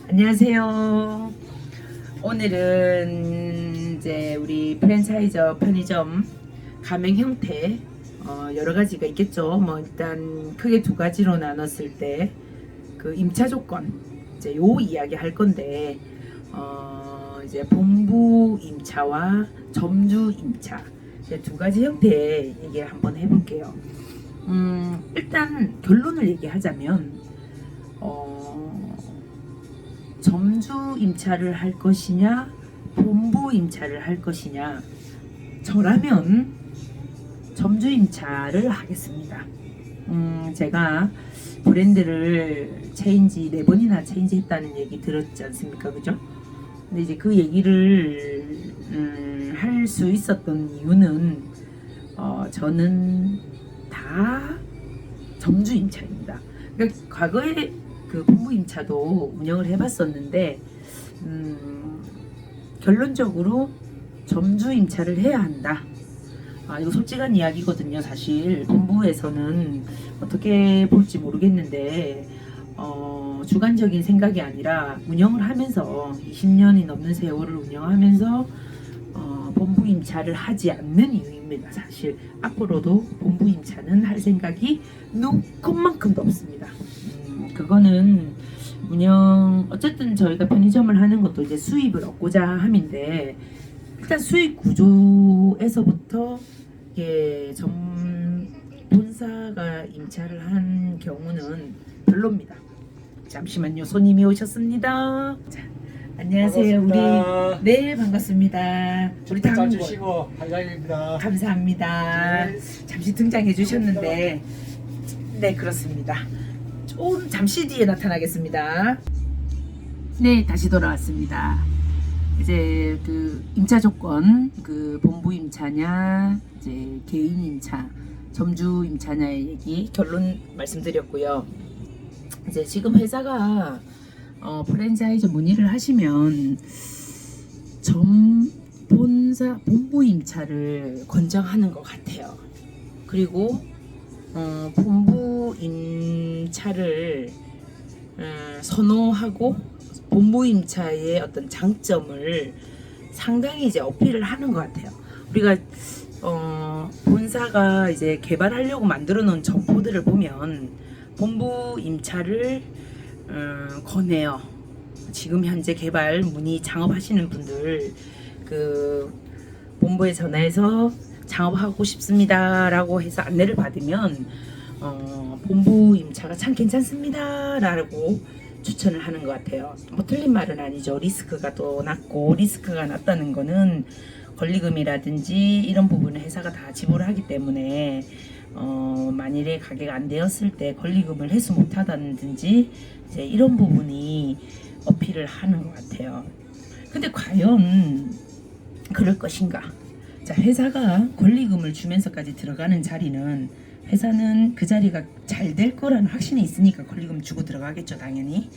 안녕하세요. 오늘은 이제 우리 프랜차이저 편의점 가맹 형태 여러 가지가 있겠죠. 뭐 일단 크게 두 가지로 나눴을 때 그 임차 조건 이제 요 이야기 할 건데 이제 본부 임차와 점주 임차 이제 두 가지 형태의 얘기를 한번 해볼게요. 일단 결론을 얘기하자면 점주 임차를 할 것이냐 본부 임차를 할 것이냐, 저라면 점주 임차를 하겠습니다. 제가 브랜드를 체인지 4번이나 체인지 했다는 얘기 들었지 않습니까? 그죠? 근데 이제 그 얘기를 할 수 있었던 이유는 저는 다 점주 임차입니다. 그러니까 과거에 그 본부 임차도 운영을 해봤었는데 결론적으로 점주 임차를 해야 한다. 이거 솔직한 이야기거든요. 사실 본부에서는 어떻게 볼지 모르겠는데 주관적인 생각이 아니라 운영을 하면서 20년이 넘는 세월을 운영하면서 본부 임차를 하지 않는 이유입니다. 사실 앞으로도 본부 임차는 할 생각이 눈꼽만큼도 없습니다. 그거는 어쨌든 저희가 편의점을 하는 것도 이제 수입을 얻고자 함인데, 일단 수익 구조에서부터 이게 본사가 임차를 한 경우는 별로입니다. 잠시만요, 손님이 오셨습니다. 자, 안녕하세요. 반갑습니다. 네, 반갑습니다. 우리 잘 주시고 한량입니다. 감사합니다. 네. 잠시 등장해 주셨는데, 네, 그렇습니다. 좀 잠시 뒤에 나타나겠습니다. 네, 다시 돌아왔습니다. 이제 그 임차 조건, 그 본부 임차냐, 이제 개인 임차, 점주 임차냐의 얘기 본론 말씀드렸고요. 이제 지금 회사가 프랜차이즈 문의를 하시면 본부 임차를 권장하는 것 같아요. 그리고 본부 임차를 선호하고 본부 임차의 어떤 장점을 상당히 이제 어필을 하는 것 같아요. 우리가 본사가 이제 개발하려고 만들어 놓은 점포들을 보면 본부 임차를 권해요. 지금 현재 개발 문의 창업하시는 분들 그 본부에 전화해서 창업하고 싶습니다라고 해서 안내를 받으면 본부 임차가 참 괜찮습니다라고 추천을 하는 것 같아요. 뭐 틀린 말은 아니죠. 리스크가 또 낮고, 리스크가 낮다는 거는 권리금이라든지 이런 부분을 회사가 다 지불하기 때문에 만일에 가게가 안 되었을 때 권리금을 회수 못하다든지 이제 이런 부분이 어필을 하는 것 같아요. 근데 과연 그럴 것인가? 자, 회사가 권리금을 주면서까지 들어가는 자리는, 회사는 그 자리가 잘 될 거라는 확신이 있으니까 권리금 주고 들어가겠죠, 당연히.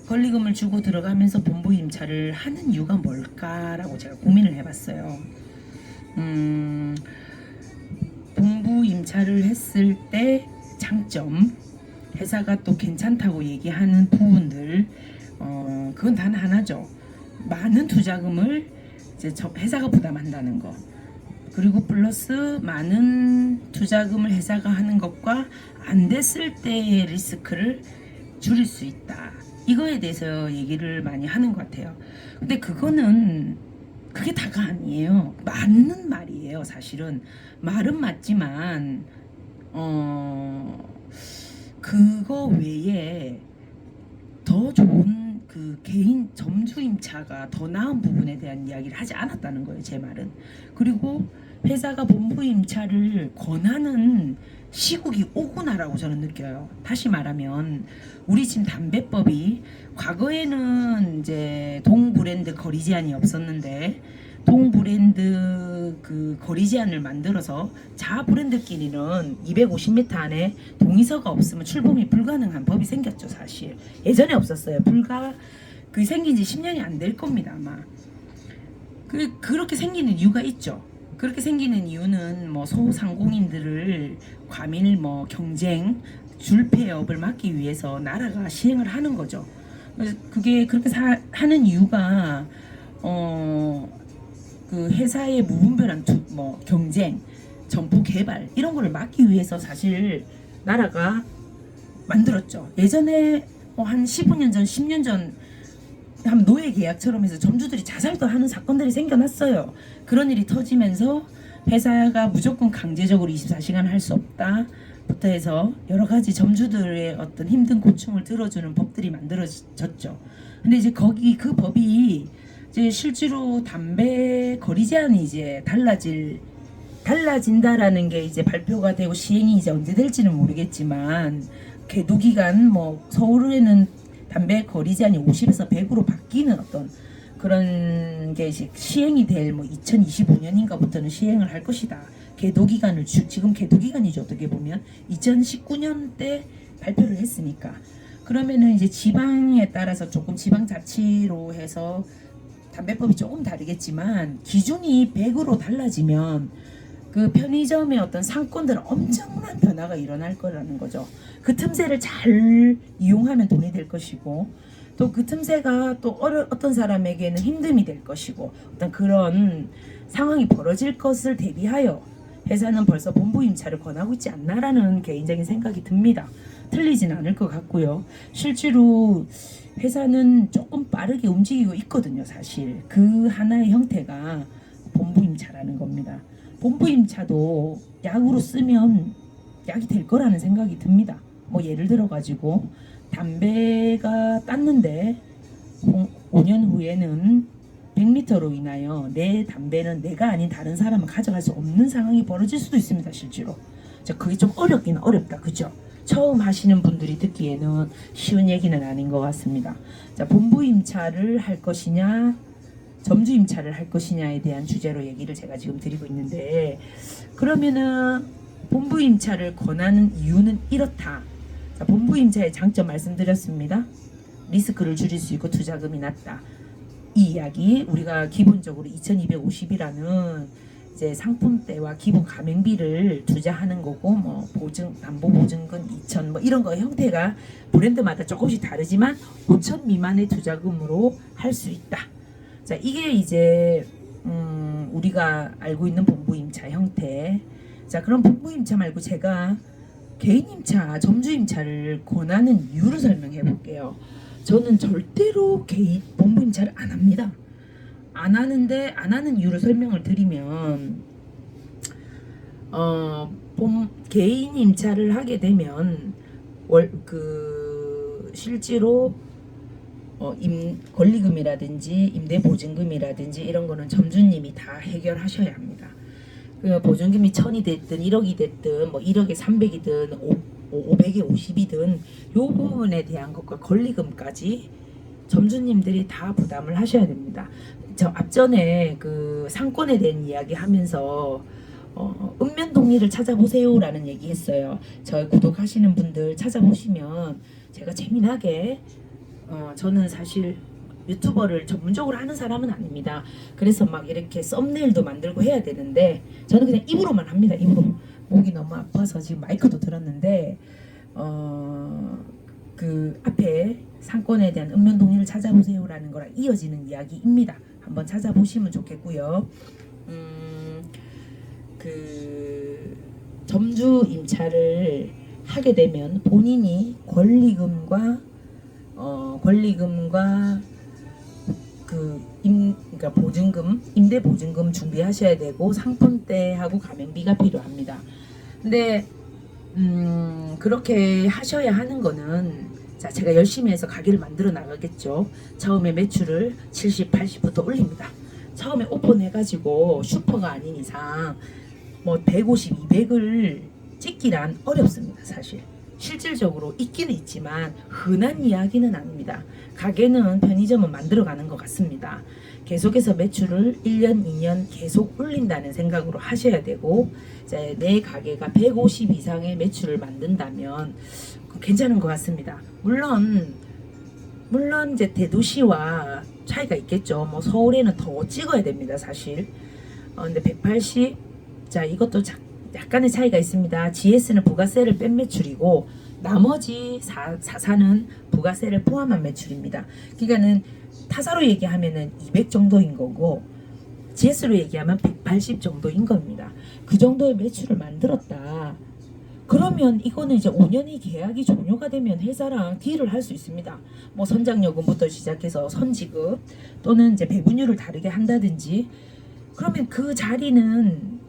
권리금을 주고 들어가면서 본부 임차를 하는 이유가 뭘까라고 제가 고민을 해봤어요. 본부 임차를 했을 때 장점, 회사가 또 괜찮다고 얘기하는 부분들, 그건 단 하나죠. 많은 투자금을 이제 회사가 부담한다는 거. 그리고 플러스 많은 투자금을 회사가 하는 것과 안 됐을 때의 리스크를 줄일 수 있다. 이거에 대해서 얘기를 많이 하는 것 같아요. 근데 그게 다가 아니에요. 맞는 말이에요. 사실은 말은 맞지만 그거 외에 더 좋은 그 개인 점주 임차가 더 나은 부분에 대한 이야기를 하지 않았다는 거예요, 제 말은. 그리고 회사가 본부 임차를 권하는 시국이 오구나라고 저는 느껴요. 다시 말하면 우리 지금 담배법이, 과거에는 이제 동브랜드 거리 제한이 없었는데 동브랜드 그 거리 제한을 만들어서 자 브랜드끼리는 250m 안에 동의서가 없으면 출범이 불가능한 법이 생겼죠. 사실 예전에 없었어요. 그 생긴 지 10년이 안 될 겁니다, 아마. 그렇게 생기는 이유가 있죠. 그렇게 생기는 이유는 뭐 소상공인들을 과밀 경쟁, 줄폐업을 막기 위해서 나라가 시행을 하는 거죠. 그게 그렇게 하는 이유가 그 회사의 무분별한 뭐 경쟁, 점포 개발 이런 거를 막기 위해서 사실 나라가 만들었죠. 예전에 한 15년 전, 10년 전 한 노예 계약처럼 해서 점주들이 자살도 하는 사건들이 생겨났어요. 그런 일이 터지면서 회사가 무조건 강제적으로 24시간 할 수 없다 부터 해서 여러 가지 점주들의 어떤 힘든 고충을 들어주는 법들이 만들어졌죠. 근데 이제 그 법이 이제 실제로 담배 거리 제한이 이제 달라진다라는 게 이제 발표가 되고 시행이 이제 언제 될지는 모르겠지만 계도 기간 뭐 서울에는 담배 거리 제한이 50에서 100으로 바뀌는 어떤 그런 게 이제 시행이 될 뭐 2025년인가부터는 시행을 할 것이다. 계도 기간을 지금 계도 기간이죠. 어떻게 보면 2019년 때 발표를 했으니까 그러면은 이제 지방에 따라서 조금 지방자치로 해서 담배법이 조금 다르겠지만 기준이 100으로 달라지면 그 편의점의 어떤 상권들은 엄청난 변화가 일어날 거라는 거죠. 그 틈새를 잘 이용하면 돈이 될 것이고 또 그 틈새가 또 어떤 사람에게는 힘듦이 될 것이고 어떤 그런 상황이 벌어질 것을 대비하여 회사는 벌써 본부 임차를 권하고 있지 않나라는 개인적인 생각이 듭니다. 틀리지는 않을 것 같고요. 실제로 회사는 조금 빠르게 움직이고 있거든요. 사실 그 하나의 형태가 본부 임차라는 겁니다. 본부 임차도 약으로 쓰면 약이 될 거라는 생각이 듭니다. 뭐 예를 들어 가지고 담배가 땄는데 5년 후에는 100리터로 인하여 내 담배는 내가 아닌 다른 사람은 가져갈 수 없는 상황이 벌어질 수도 있습니다. 실제로. 자, 그게 좀 어렵긴 어렵다. 그죠? 처음 하시는 분들이 듣기에는 쉬운 얘기는 아닌 것 같습니다. 자, 본부 임차를 할 것이냐 점주 임차를 할 것이냐에 대한 주제로 얘기를 제가 지금 드리고 있는데 그러면은 본부 임차를 권하는 이유는 이렇다. 자, 본부 임차의 장점 말씀드렸습니다. 리스크를 줄일 수 있고 투자금이 낮다. 이 이야기 우리가 기본적으로 2250이라는 이제 상품대와 기본 가맹비를 투자하는 거고 뭐 담보 보증금 2천 뭐 이런 거 형태가 브랜드마다 조금씩 다르지만 5천 미만의 투자금으로 할 수 있다. 자, 이게 이제 우리가 알고 있는 본부 임차 형태. 자, 그럼 본부 임차 말고 제가 개인 임차, 점주 임차를 권하는 이유를 설명해 볼게요. 저는 절대로 본부 임차를 안 합니다. 안 하는 이유를 설명을 드리면 개인 임차를 하게 되면 실제로 권리금이라든지 임대보증금이라든지 이런 거는 점주님이 다 해결하셔야 합니다. 그 보증금이 1000이 됐든 1억이 됐든 뭐 1억에 300이든 500에 50이든 요 부분에 대한 것과 권리금까지 점주님들이 다 부담을 하셔야 됩니다. 저 앞전에 그 상권에 대한 이야기 하면서 읍면동리를 찾아보세요라는 얘기 했어요. 저희 구독하시는 분들 찾아보시면 제가 재미나게 저는 사실 유튜버를 전문적으로 하는 사람은 아닙니다. 그래서 막 이렇게 썸네일도 만들고 해야 되는데 저는 그냥 입으로만 합니다. 입으로. 목이 너무 아파서 지금 마이크도 들었는데 그 앞에 상권에 대한 읍면동리를 찾아보세요라는 거랑 이어지는 이야기입니다. 한번 찾아보시면 좋겠고요. 그 점주 임차를 하게 되면 본인이 권리금과 그러니까 보증금, 임대 보증금 준비하셔야 되고 상품대하고 가맹비가 필요합니다. 근데 그렇게 하셔야 하는 거는 자, 제가 열심히 해서 가게를 만들어 나가겠죠. 처음에 매출을 70, 80부터 올립니다. 처음에 오픈해가지고 슈퍼가 아닌 이상 뭐 150, 200을 찍기란 어렵습니다. 사실 실질적으로 있기는 있지만 흔한 이야기는 아닙니다. 가게는 편의점은 만들어가는 것 같습니다. 계속해서 매출을 1년, 2년 계속 올린다는 생각으로 하셔야 되고 이제 내 가게가 150 이상의 매출을 만든다면 괜찮은 것 같습니다. 물론 이제 대도시와 차이가 있겠죠. 뭐 서울에는 더 찍어야 됩니다. 사실. 근데 180, 자 이것도 약간의 차이가 있습니다. GS는 부가세를 뺀 매출이고 나머지 사사는 부가세를 포함한 매출입니다. 그러니까는 타사로 얘기하면은 200 정도인 거고 GS로 얘기하면 180 정도인 겁니다. 그 정도의 매출을 만들었다. 그러면 이거는 이제 5년이 계약이 종료가 되면 회사랑 딜을 할 수 있습니다. 뭐 선장요금부터 시작해서 선지급 또는 이제 배분율을 다르게 한다든지 그러면 그 자리는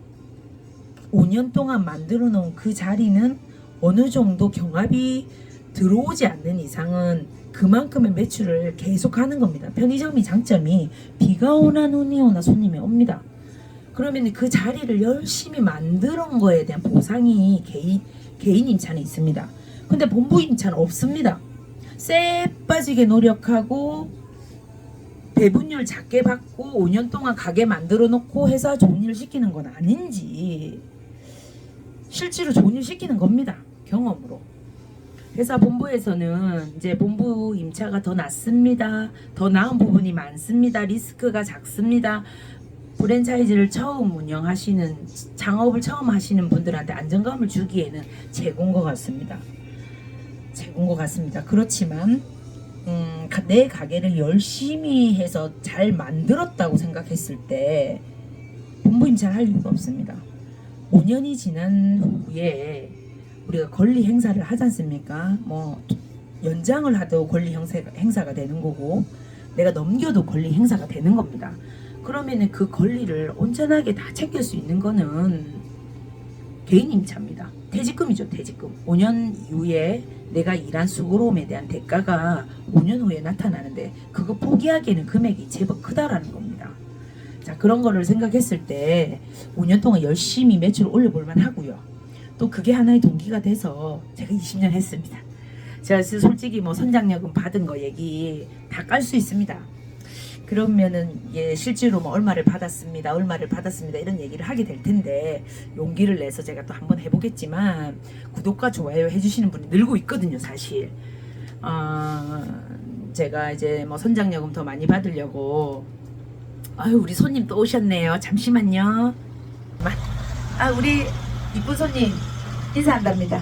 5년 동안 만들어 놓은 그 자리는 어느 정도 경합이 들어오지 않는 이상은 그만큼의 매출을 계속하는 겁니다. 편의점이 장점이 비가 오나 눈이 오나 손님이 옵니다. 그러면 그 자리를 열심히 만드는 거에 대한 보상이 개인 임차는 있습니다. 근데 본부 임차는 없습니다. 쎄 빠지게 노력하고 배분율 작게 받고 5년 동안 가게 만들어 놓고 회사 좋은 일 시키는 건 아닌지 실제로 좋은 일 시키는 겁니다. 경험으로. 회사 본부에서는 이제 본부 임차가 더 낫습니다. 더 나은 부분이 많습니다. 리스크가 작습니다. 프랜차이즈를 처음 운영하시는 창업을 처음 하시는 분들한테 안정감을 주기에는 최고인 것 같습니다. 최고인 것 같습니다. 그렇지만 내 가게를 열심히 해서 잘 만들었다고 생각했을 때 본부 임차를 할 이유가 없습니다. 5년이 지난 후에 우리가 권리 행사를 하지 않습니까? 뭐 연장을 하도 권리 행사가 되는 거고 내가 넘겨도 권리 행사가 되는 겁니다. 그러면은 그 권리를 온전하게 다 챙길 수 있는 거는 개인 임차입니다. 퇴직금이죠, 퇴직금. 5년 이후에 내가 일한 수고로움에 대한 대가가 5년 후에 나타나는데 그거 포기하기에는 금액이 제법 크다라는 겁니다. 자, 그런 거를 생각했을 때 5년 동안 열심히 매출을 올려볼만 하고요. 또 그게 하나의 동기가 돼서 제가 20년 했습니다. 제가 솔직히 뭐 선장요금 받은 거 얘기 다 깔 수 있습니다. 그러면은 실제로 뭐 얼마를 받았습니다 이런 얘기를 하게 될 텐데 용기를 내서 제가 또 한번 해보겠지만 구독과 좋아요 해주시는 분이 늘고 있거든요. 사실 제가 이제 뭐 선장요금 더 많이 받으려고 아유 우리 손님 또 오셨네요. 잠시만요. 우리 이쁜 손님 인사한답니다.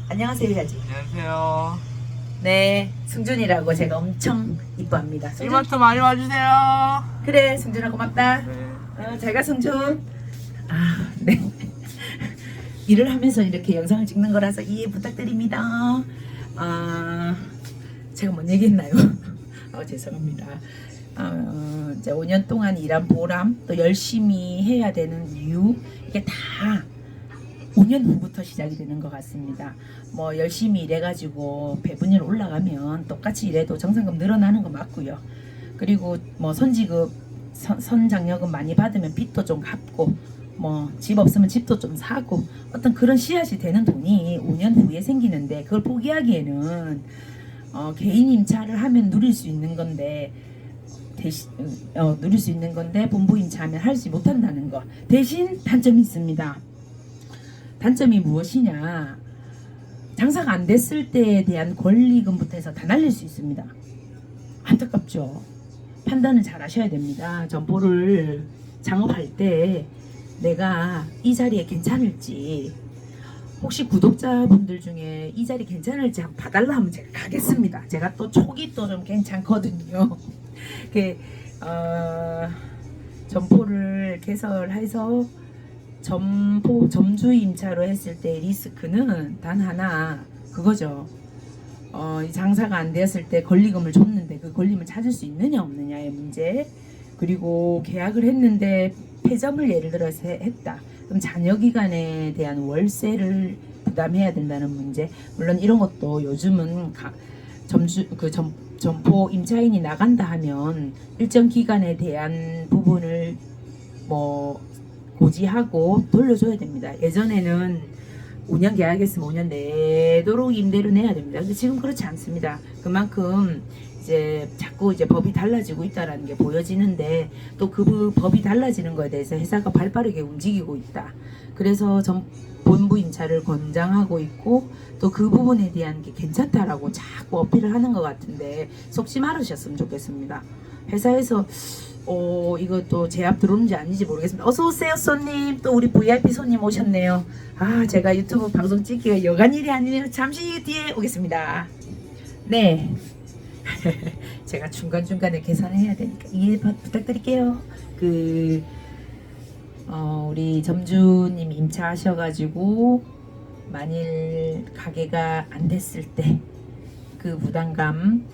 안녕하세요 해야지. 안녕하세요. 네, 승준이라고 제가 엄청 이뻐합니다. 승준. 이마트 많이 와주세요. 그래, 승준아 고맙다. 네. 잘가 승준. 네. 일을 하면서 이렇게 영상을 찍는 거라서 이해 부탁드립니다. 제가 뭔 얘기했나요? 죄송합니다. 이제 5년 동안 일한 보람, 또 열심히 해야 되는 이유 이게 다 5년 후부터 시작이 되는 것 같습니다. 뭐 열심히 일해가지고 배분율 올라가면 똑같이 일해도 정상금 늘어나는 거 맞고요. 그리고 뭐 선지급 선장요금 많이 받으면 빚도 좀 갚고 뭐 집 없으면 집도 좀 사고 어떤 그런 씨앗이 되는 돈이 5년 후에 생기는데 그걸 포기하기에는 개인 임차를 하면 누릴 수 있는 건데 누릴 수 있는 건데 본부 임차하면 하지 못한다는 거. 대신 단점이 있습니다. 단점이 무엇이냐? 장사가 안 됐을 때에 대한 권리금부터 해서 다 날릴 수 있습니다. 안타깝죠. 판단을 잘 하셔야 됩니다. 점포를 창업할 때 내가 이 자리에 괜찮을지 혹시 구독자분들 중에 이 자리 괜찮을지 한번 봐달라 하면 제가 가겠습니다. 제가 또 촉이 또 좀 괜찮거든요. 점포를 개설해서 점주 임차로 했을 때 리스크는 단 하나 그거죠. 이 장사가 안 되었을 때 권리금을 줬는데 그 권리금을 찾을 수 있느냐 없느냐의 문제. 그리고 계약을 했는데 폐점을 예를 들어서 했다. 그럼 잔여 기간에 대한 월세를 부담해야 된다는 문제. 물론 이런 것도 요즘은 점포 임차인이 나간다 하면 일정 기간에 대한 부분을 뭐 고지하고 돌려줘야 됩니다. 예전에는 5년 계약했으면 5년 내도록 임대료 내야 됩니다. 근데 지금 그렇지 않습니다. 그만큼 이제 자꾸 이제 법이 달라지고 있다라는 게 보여지는데 또 그 법이 달라지는 거에 대해서 회사가 발빠르게 움직이고 있다. 그래서 본부 임차를 권장하고 있고 또 그 부분에 대한 게 괜찮다라고 자꾸 어필을 하는 것 같은데 속지 말으셨으면 좋겠습니다. 회사에서 이것도 제압 들어오는지 아닌지 모르겠습니다. 어서 오세요 손님. 또 우리 VIP 손님 오셨네요. 아 제가 유튜브 방송 찍기가 여간 일이 아니네요. 잠시 뒤에 오겠습니다. 네. 제가 중간중간에 계산해야 되니까 이해 부탁드릴게요. 우리 점주님 임차하셔가지고 만일 가게가 안 됐을 때 그 부담감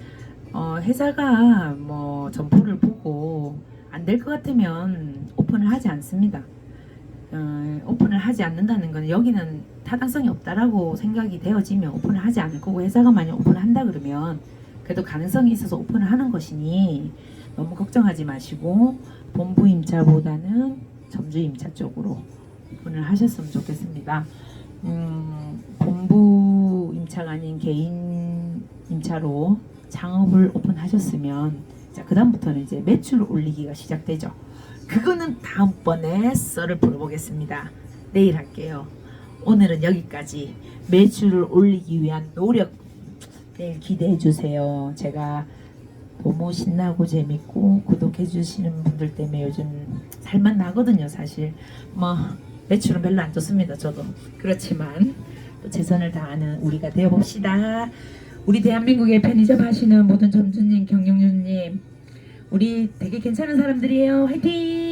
회사가 뭐 점포를 보고 안 될 것 같으면 오픈을 하지 않습니다. 오픈을 하지 않는다는 건 여기는 타당성이 없다라고 생각이 되어지면 오픈을 하지 않을 거고 회사가 만약 오픈을 한다 그러면 그래도 가능성이 있어서 오픈을 하는 것이니 너무 걱정하지 마시고 본부 임차보다는 점주 임차 쪽으로 오픈을 하셨으면 좋겠습니다. 본부 임차가 아닌 개인 임차로 창업을 오픈하셨으면 자 그다음부터는 이제 매출을 올리기가 시작되죠. 그거는 다음번에 썰을 풀어보겠습니다. 내일 할게요. 오늘은 여기까지. 매출을 올리기 위한 노력 내일 기대해 주세요. 제가 너무 신나고 재밌고 구독해 주시는 분들 때문에 요즘 살만 나거든요. 사실 뭐 매출은 별로 안 좋습니다. 저도 그렇지만 또 최선을 다하는 우리가 되어봅시다. 우리 대한민국의 편의점 하시는 모든 점주님, 경영주님 우리 되게 괜찮은 사람들이에요. 화이팅!